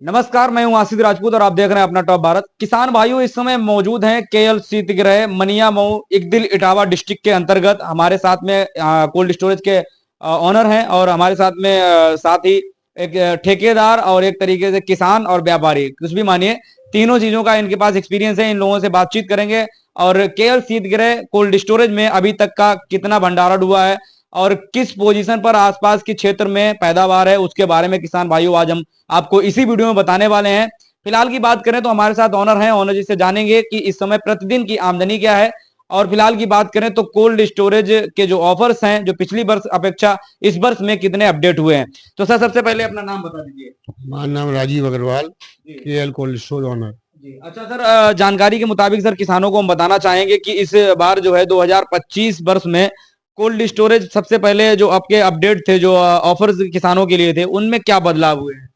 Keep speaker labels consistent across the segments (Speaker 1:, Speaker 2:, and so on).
Speaker 1: नमस्कार, मैं हूं आशीष राजपूत और आप देख रहे हैं अपना टॉप भारत। किसान भाइयों, इस समय मौजूद हैं केएल शीतगृह मनिया मऊ इकदिल इटावा डिस्ट्रिक्ट के अंतर्गत। हमारे साथ में कोल्ड स्टोरेज के ऑनर हैं और हमारे साथ में साथ ही एक ठेकेदार और एक तरीके से किसान और व्यापारी, कुछ भी मानिए, तीनों चीजों का इनके पास एक्सपीरियंस है। इन लोगों से बातचीत करेंगे और केएल शीतगृह कोल्ड स्टोरेज में अभी तक का कितना भंडारण हुआ है और किस पोजीशन पर आसपास के क्षेत्र में पैदावार है, उसके बारे में किसान भाइयों आज हम आपको इसी वीडियो में बताने वाले हैं। फिलहाल की बात करें तो हमारे साथ ऑनर हैं, ऑनर जी से जानेंगे कि इस समय प्रतिदिन की आमदनी क्या है। और फिलहाल की बात करें तो कोल्ड स्टोरेज के जो ऑफर्स हैं, जो पिछली वर्ष अपेक्षा इस वर्ष में कितने अपडेट हुए हैं। तो सर, सबसे पहले अपना नाम बता दीजिए।
Speaker 2: हमारा नाम Rajiv Agarwal, KL cold store owner.
Speaker 1: जी अच्छा सर, जानकारी के मुताबिक सर किसानों को हम बताना चाहेंगे कि इस बार जो है 2025 वर्ष में कोल्ड स्टोरेज सबसे पहले जो आपके अपडेट थे, जो ऑफर्स किसानों के लिए थे, उनमें क्या बदलाव हुए हैं।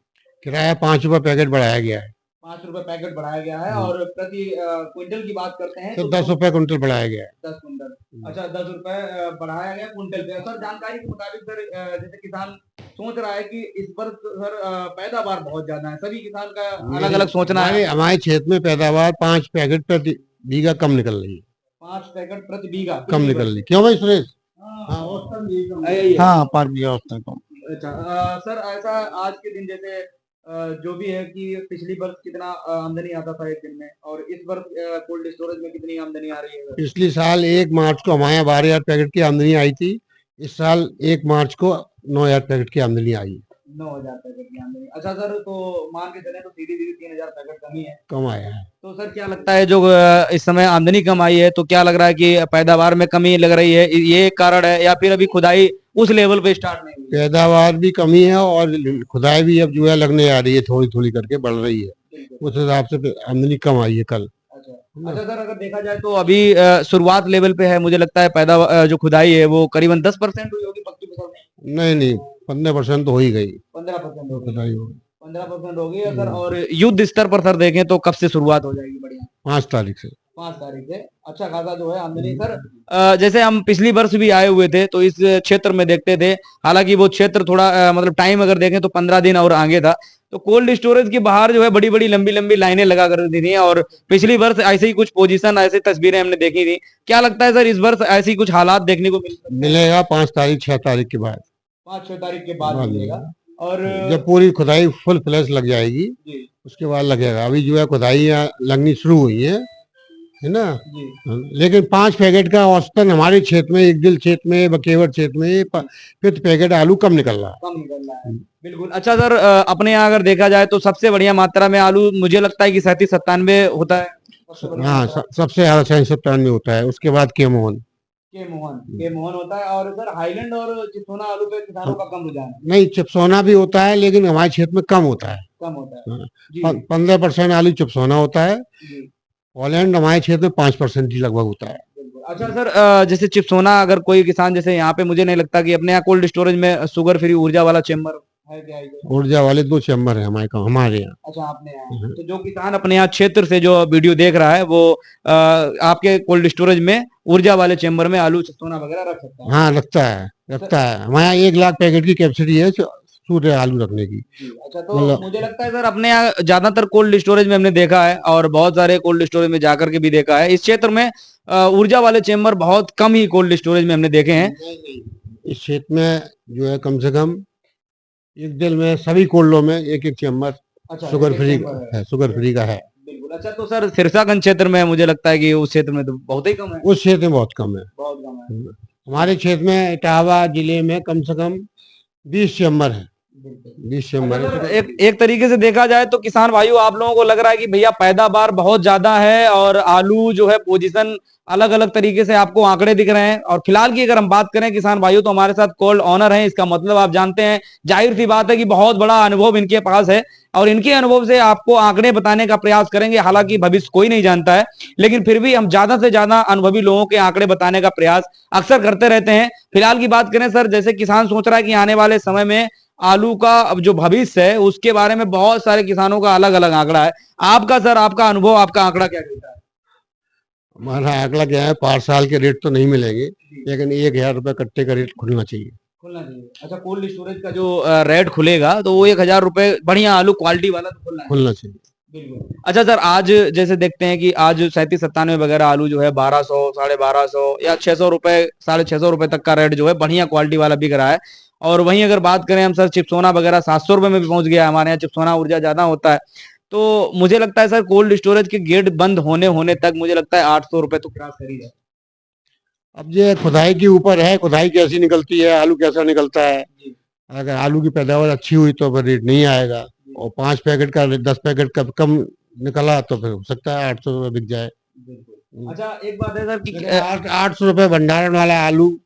Speaker 2: किराया 5 रुपए पैकेट बढ़ाया गया है।
Speaker 1: 5 रुपए पैकेट बढ़ाया गया है और प्रति क्विंटल की बात करते हैं
Speaker 2: तो 10 रुपए कुंटल बढ़ाया गया है।
Speaker 1: 10 क्विंटल। अच्छा, 10 रुपए बढ़ाया गया क्विंटल पे। सर, जानकारी के मुताबिक सर, जैसे किसान सोच रहा है कि इस पर सर पैदावार बहुत ज्यादा है, सभी किसान का अलग अलग सोचना है।
Speaker 2: हमारे क्षेत्र में पैदावार 5 पैकेट प्रति बीघा कम निकल रही है।
Speaker 1: 5 पैकेट प्रति बीघा
Speaker 2: कम निकल रही, क्यों भाई सुरेश? हाँ, 5 बीघा औसतन कम।
Speaker 1: अच्छा सर, ऐसा आज के दिन जैसे जो भी है कि पिछली वर्ष कितना आमदनी आता था एक दिन में, और इस वर्ष कोल्ड स्टोरेज में कितनी आमदनी आ रही है।
Speaker 2: पिछली साल 1 मार्च को हमारे यहाँ 12,000 पैकेट की आमदनी आई थी। इस साल 1 मार्च को 9,000 पैकेट की आमदनी आई।
Speaker 1: 9,000 पैकेट की आमदनी। अच्छा सर, तो मान के चले तो सीधी सीधी 3,000 पैकेट कम ही है।
Speaker 2: कम आया है।
Speaker 1: तो सर क्या लगता है, जो इस समय आमदनी कम आई है, तो क्या लग रहा है कि पैदावार में कमी लग रही है, ये एक कारण है, या फिर अभी खुदाई उस लेवल पे स्टार्ट नहीं हुई।
Speaker 2: पैदावार भी कमी है और खुदाई भी अब जो है लगने आ रही है, थोड़ी थोड़ी करके बढ़ रही है। उस हिसाब से आमदनी कम आई है कल।
Speaker 1: अच्छा सर, अगर देखा जाए तो अभी शुरुआत लेवल पे है, मुझे लगता है पैदा जो खुदाई है वो करीबन 10% हुई होगी पक्की फसल में।
Speaker 2: नहीं, 15% तो हो ही गई।
Speaker 1: 15% हो गई।
Speaker 2: खुदाई हो गई
Speaker 1: 15% होगी। अगर और युद्ध स्तर पर सर देखें तो कब से शुरुआत हो जाएगी। बढ़िया,
Speaker 2: 5 तारीख से।
Speaker 1: 5 तारीख से अच्छा खासा जो है आमदनी। सर जैसे हम पिछली वर्ष भी आए हुए थे तो इस क्षेत्र में देखते थे, हालांकि वो क्षेत्र थोड़ा मतलब टाइम अगर देखें तो 15 दिन और आगे था। तो कोल्ड स्टोरेज के बाहर जो है बड़ी बड़ी लंबी लंबी लाइनें लगा कर दी थी और पिछली वर्ष ऐसे ही कुछ पोजीशन, ऐसी तस्वीरें हमने देखी थी। क्या लगता है सर, इस वर्ष ऐसी कुछ हालात देखने को
Speaker 2: मिलेगा 5 तारीख 6 तारीख के बाद।
Speaker 1: 5-6 तारीख के बाद मिलेगा। और
Speaker 2: जब पूरी खुदाई फुल फ्लैश लग जाएगी उसके बाद लगेगा। अभी जो है खुदाई लगनी शुरू हुई है ना। लेकिन 5 पैकेट का औसतन हमारे क्षेत्र में, एक दिल क्षेत्र में, बकेवर क्षेत्र में 5 पैकेट आलू कम निकल रहा है।
Speaker 1: बिल्कुल। अच्छा सर, अपने यहाँ अगर देखा जाए तो सबसे बढ़िया मात्रा में आलू मुझे लगता है कि 37-97 होता है।
Speaker 2: हाँ, सबसे ज्यादा 97 होता है। उसके बाद के
Speaker 1: मोहन होता है। और सर हाईलैंड और चिपसोना आलू पे किसानों का कम रुझान है।
Speaker 2: नहीं, चिपसोना भी होता है लेकिन हमारे क्षेत्र में कम होता है। 15% आलू चिपसोना होता है। हॉलैंड हमारे क्षेत्र में 5% ही लगभग होता है।
Speaker 1: अच्छा सर, जैसे चिपसोना अगर कोई किसान, जैसे यहाँ पे मुझे नहीं लगता कि अपने यहाँ कोल्ड स्टोरेज में शुगर फ्री ऊर्जा वाला चेम्बर है क्या।
Speaker 2: ऊर्जा वाले 2 चैम्बर है हमारे यहाँ।
Speaker 1: अच्छा, आपने यहाँ तो जो किसान अपने यहाँ क्षेत्र से जो वीडियो देख रहा है वो आपके कोल्ड स्टोरेज में ऊर्जा वाले चेम्बर में आलू चिपसोना वगैरह रख सकता है।
Speaker 2: हाँ, रखता है। हमारे यहाँ 1 लाख पैकेट की कैपेसिटी है सूर्य आलू रखने की।
Speaker 1: अच्छा, तो मुझे लगता है सर अपने यहाँ ज्यादातर कोल्ड स्टोरेज में हमने देखा है और बहुत सारे कोल्ड स्टोरेज में जाकर के भी देखा है, इस क्षेत्र में ऊर्जा वाले चेम्बर बहुत कम ही कोल्ड स्टोरेज में हमने देखे हैं।
Speaker 2: इस क्षेत्र में जो है कम से कम एक दिन में सभी कोल्डों में एक एक चेम्बर शुगर फ्री का है।
Speaker 1: बिल्कुल। अच्छा, तो सर सिरसागंज क्षेत्र में मुझे लगता है कि उस क्षेत्र में तो बहुत ही कम है।
Speaker 2: उस क्षेत्र में बहुत कम है। हमारे क्षेत्र में इटावा जिले में कम से कम 20 चेम्बर है। 20 चेम्बर है।
Speaker 1: एक तरीके से देखा जाए तो किसान भाइयों, आप लोगों को लग रहा है कि भैया पैदावार बहुत ज्यादा है और आलू जो है पोजीशन अलग अलग तरीके से आपको आंकड़े दिख रहे हैं। और फिलहाल की अगर हम बात करें किसान भाइयों, तो हमारे साथ कोल्ड ऑनर हैं, इसका मतलब आप जानते हैं, जाहिर सी बात है कि बहुत बड़ा अनुभव इनके पास है और इनके अनुभव से आपको आंकड़े बताने का प्रयास करेंगे। हालांकि भविष्य कोई नहीं जानता है, लेकिन फिर भी हम ज्यादा से ज्यादा अनुभवी लोगों के आंकड़े बताने का प्रयास अक्सर करते रहते हैं। फिलहाल की बात करें सर, जैसे किसान सोच रहा है कि आने वाले समय में आलू का अब जो भविष्य है उसके बारे में बहुत सारे किसानों का अलग अलग आंकड़ा है। आपका सर, आपका अनुभव, आपका आंकड़ा क्या कहता है।
Speaker 2: हमारा आंकड़ा क्या है, 5 साल के रेट तो नहीं मिलेंगे लेकिन 1,000 रुपए कट्टे का रेट खुलना चाहिए।
Speaker 1: खुलना चाहिए। अच्छा, कोल्ड स्टोरेज का जो रेट खुलेगा तो वो 1,000 रुपए बढ़िया आलू क्वालिटी वाला तो खुलना है।
Speaker 2: खुलना चाहिए।
Speaker 1: बिल्कुल। अच्छा सर, आज जैसे देखते हैं कि आज 37-97 वगैरह आलू जो है 1200, 1250 या 600 रुपए, 650 रुपए तक का रेट जो है बढ़िया क्वालिटी वाला बिक रहा है। और वहीं अगर बात करें हम सर, चिप्सोना वगैरह 700 रुपए में भी पहुंच गया है। हमारे यहाँ चिप्सोना ऊर्जा ज्यादा होता है। तो मुझे लगता है सर, कोल्ड स्टोरेज के गेट बंद होने होने तक मुझे लगता है 800 रुपए तो क्रॉस कर ही जाए।
Speaker 2: अब ये खुदाई के ऊपर है, खुदाई कैसी निकलती है, आलू कैसा निकलता है। अगर आलू की पैदावार अच्छी हुई तो फिर रेट नहीं आएगा, और 5 पैकेट का 10 पैकेट का कम निकला तो फिर हो सकता है 800 रुपये बिक जाए।
Speaker 1: अच्छा, एक बात है सर कि
Speaker 2: 800 रुपये भंडारण वाला आलू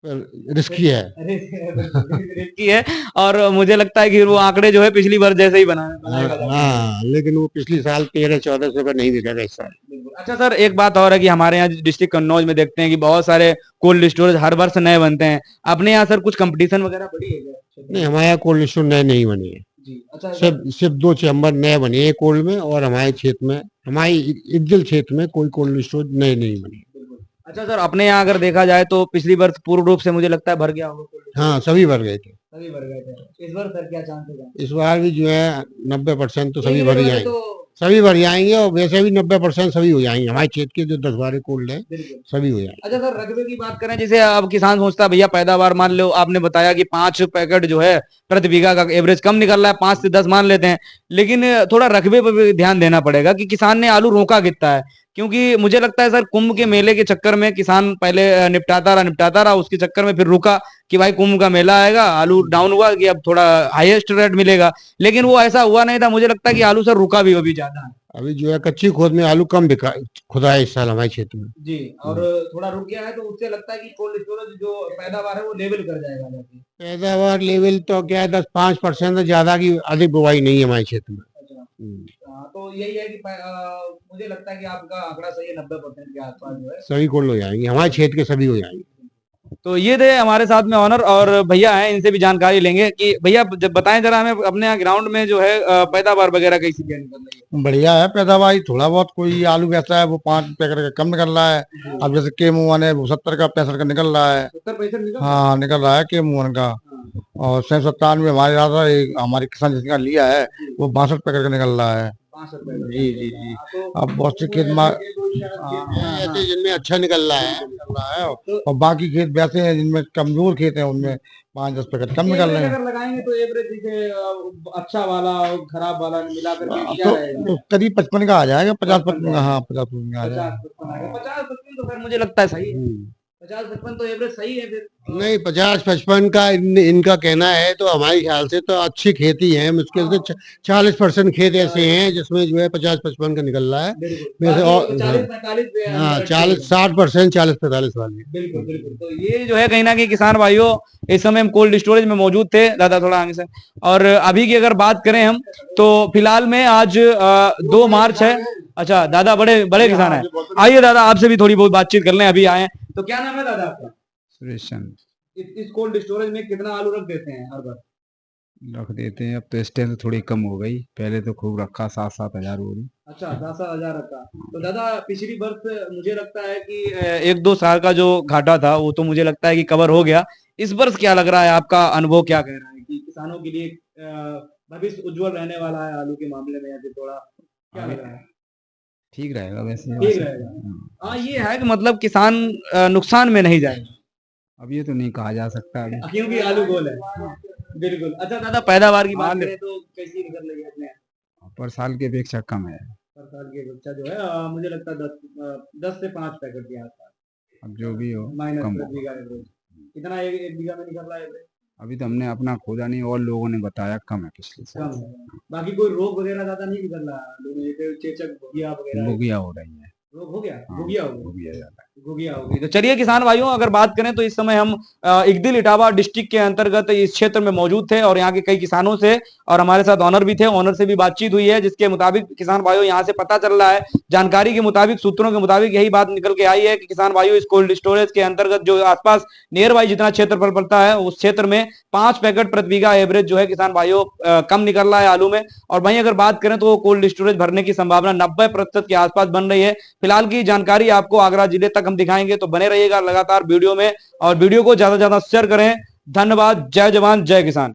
Speaker 2: रिस्की है।
Speaker 1: रिस्की है। और मुझे लगता है कि वो आंकड़े जो है पिछली बार जैसे ही बनाएगा।
Speaker 2: हाँ, लेकिन वो पिछली साल 1300-1400 रुपये नहीं बिकेगा इस साल।
Speaker 1: अच्छा सर, एक बात और है कि हमारे यहाँ डिस्ट्रिक्ट कन्नौज में देखते हैं कि बहुत सारे कोल्ड स्टोरेज हर वर्ष नए बनते हैं। अपने यहाँ सर कुछ कंपटीशन वगैरह बड़ी है क्या?
Speaker 2: नहीं, हमारे यहाँ कोल्ड स्टोर नए नहीं बने हैं।
Speaker 1: जी। अच्छा
Speaker 2: सिर्फ 2 चैम्बर नए बने हैं कोल्ड में, और हमारे क्षेत्र में, हमारे इज्जल क्षेत्र में कोई कोल्ड स्टोर नए नहीं बने।
Speaker 1: अच्छा सर, अपने यहाँ अगर देखा जाए तो पिछली बार पूर्ण रूप से मुझे लगता है भर गया होगा cold storage।
Speaker 2: हाँ, सभी भर गए थे।
Speaker 1: सभी भर गए थे। इस बार सर क्या चांसेस है?
Speaker 2: इस बार भी जो है 90% तो सभी
Speaker 1: एक
Speaker 2: भर ही
Speaker 1: वाले
Speaker 2: जाएंगे।
Speaker 1: तो
Speaker 2: सभी भर जाएंगे, और वैसे भी 90% सभी हो जाएंगे। हमारे क्षेत्र के जो 10-12 कोल्ड है
Speaker 1: बिल्कुल।
Speaker 2: सभी हो जाएंगे।
Speaker 1: अच्छा सर, रकबे की बात करें, जैसे अब किसान सोचता है भैया पैदावार मान लो, आपने बताया कि 5 पैकेट जो है प्रति बीघा का एवरेज कम निकल रहा है, 5 से 10 मान लेते हैं। लेकिन थोड़ा रकबे पर भी ध्यान देना पड़ेगा कि किसान ने आलू रोका कितना है। क्योंकि मुझे लगता है सर, कुंभ के मेले के चक्कर में किसान पहले निपटाता रहा, उसके चक्कर में फिर रुका कि भाई कुंभ का मेला आएगा, आलू डाउन हुआ कि अब थोड़ा हाईएस्ट रेट मिलेगा। लेकिन वो ऐसा हुआ नहीं था। मुझे लगता है कि आलू सर रुका भी अभी ज्यादा है।
Speaker 2: अभी जो है कच्ची खोद में आलू कम बिका खुदा है इस साल हमारे क्षेत्र में।
Speaker 1: जी। और थोड़ा रुक गया है तो उससे लगता है कि कोल्ड स्टोरेज जो पैदावार है वो लेवल कर जाएगा जाके।
Speaker 2: पैदावार लेवल तो क्या है, 10-5% से ज्यादा की अधिक बुवाई नहीं है हमारे क्षेत्र में।
Speaker 1: अच्छा। तो यही है कि मुझे लगता है कि आपका आंकड़ा सही है, 90% के आसपास जो है।
Speaker 2: सभी कोल्ड हो जाएंगे, हमारे क्षेत्र के सभी हो जाएंगे।
Speaker 1: तो ये थे हमारे साथ में ऑनर और भैया हैं, इनसे भी जानकारी लेंगे कि भैया जब बताएं जरा हमें अपने यहाँ ग्राउंड में जो है पैदावार वगैरह कैसी क्या निकल रही है।
Speaker 3: बढ़िया है पैदावार, थोड़ा बहुत कोई आलू ऐसा है वो 5 पैकेट का कम निकल रहा है। अब जैसे के मुवन है वो 70 का 65 का निकल रहा है।
Speaker 1: 70-65 निकल।
Speaker 3: हाँ, निकल रहा है के मुवन का। और 97 हमारे यहाँ एक हमारे किसान जिसका लिया है वो 62 पैकेट का निकल रहा है।
Speaker 1: 65
Speaker 3: जी जी जी। अब बहुत से खेत
Speaker 2: ऐसे जिनमें अच्छा निकल रहा है।
Speaker 3: और बाकी खेत वैसे हैं जिनमें कमजोर खेत हैं, उनमें 5-10 पैकेट कम निकल रहे हैं।
Speaker 1: अगर लगाएंगे तो एवरेज जैसे अच्छा वाला और खराब वाला मिला करके क्या रहेगा?
Speaker 3: तो करीब 55 का आ जाएगा, 50-55 का। हाँ, 50-55 का आ जाएगा।
Speaker 1: 50-55 तो फिर मुझे लगता है सही है। 50-55 तो एवरेज सही है फिर।
Speaker 2: नहीं, 50-55 का इनका कहना है, तो हमारे ख्याल से तो अच्छी खेती है। मुश्किल से 40% खेत ऐसे हैं जिसमें जो है 50-55 का निकल रहा है। वैसे और
Speaker 1: 40-45
Speaker 2: हाँ, 40-60%, 40-45 वाली।
Speaker 1: बिल्कुल बिल्कुल। तो ये जो है कहीं ना कहीं किसान भाइयों, इस समय हम कोल्ड स्टोरेज में मौजूद थे। दादा थोड़ा आगे से। और अभी की अगर बात करें हम, तो फिलहाल में आज 2 मार्च है। अच्छा दादा, बड़े बड़े किसान है। आइए दादा, आपसे भी थोड़ी बहुत बातचीत कर लें, अभी आए हैं। तो क्या नाम है दादा आपका?
Speaker 3: सुरेश चंद्र।
Speaker 1: इस कोल्ड स्टोरेज में कितना आलू रख देते हैं हर बार?
Speaker 3: रख देते हैं। अब तो इस टाइम तो थोड़ी कम हो गई, पहले तो खूब रखा, 7-7 हजार हो रही।
Speaker 1: अच्छा, 10,000 रखा। तो दादा पिछली वर्ष मुझे लगता है कि 1-2 साल का जो घाटा था वो तो मुझे लगता है कि कवर हो गया। इस वर्ष क्या लग रहा है, आपका अनुभव क्या कह रहा है कि किसानों के लिए भविष्य उज्जवल रहने वाला है आलू के मामले में, या फिर थोड़ा क्या लग रहा है?
Speaker 3: ठीक रहेगा वैसे।
Speaker 1: ठीक रहेगा। हाँ, ये है कि मतलब किसान नुकसान में नहीं जाएगा।
Speaker 3: अब ये तो नहीं कहा जा सकता अभी,
Speaker 1: क्योंकि आलू गोल है। बिल्कुल। अच्छा दादा, पैदावार की बात करें तो कैसी निकल रही है अपने?
Speaker 3: पर साल की अपेक्षा कम है।
Speaker 1: पर साल की अपेक्षा जो है मुझे लगता है 10 से 5 पैकेट के आसपास
Speaker 3: अब जो भी हो
Speaker 1: माइनस
Speaker 3: कम
Speaker 1: प्रति बीघा एवरेज। कितना एक बीघा में निकल रहा है एवरेज?
Speaker 3: अभी तो हमने अपना खोदा नहीं, और लोगों ने बताया कम है पिछले
Speaker 1: कम
Speaker 3: साल।
Speaker 1: है। बाकी कोई रोग वगैरह ज्यादा नहीं निकल रहा है आलू में, जैसे चेचक, घुघिया वगैरह?
Speaker 3: घुघिया हो रही है।
Speaker 1: रोग हो गया?
Speaker 3: हाँ,
Speaker 1: घुघिया हो गया?
Speaker 3: घुघिया ज्यादा।
Speaker 1: घुघिया हो गई। तो चलिए किसान भाइयों, अगर बात करें तो इस समय हम इगदिल इटावा डिस्ट्रिक्ट के अंतर्गत इस क्षेत्र में मौजूद थे, और यहाँ के कई किसानों से और हमारे साथ ऑनर भी थे, ऑनर से भी बातचीत हुई है, जिसके मुताबिक किसान भाइयों यहाँ से पता चल रहा है, जानकारी के मुताबिक, सूत्रों के मुताबिक यही बात निकल के आई है कि किसान भाइयों इस कोल्ड स्टोरेज के अंतर्गत जो आसपास नियर बाई जितना क्षेत्रफल पड़ता है उस क्षेत्र में 5 पैकेट प्रति बीघा एवरेज जो है किसान भाइयों कम निकल रहा है आलू में। और वहीं अगर बात करें तो कोल्ड स्टोरेज भरने की संभावना 90% के आसपास बन रही है। फिलहाल की जानकारी आपको आगरा जिले तक हम दिखाएंगे, तो बने रहिएगा लगातार वीडियो में, और वीडियो को ज्यादा से ज्यादा शेयर करें धन्यवाद। जय जवान जय किसान।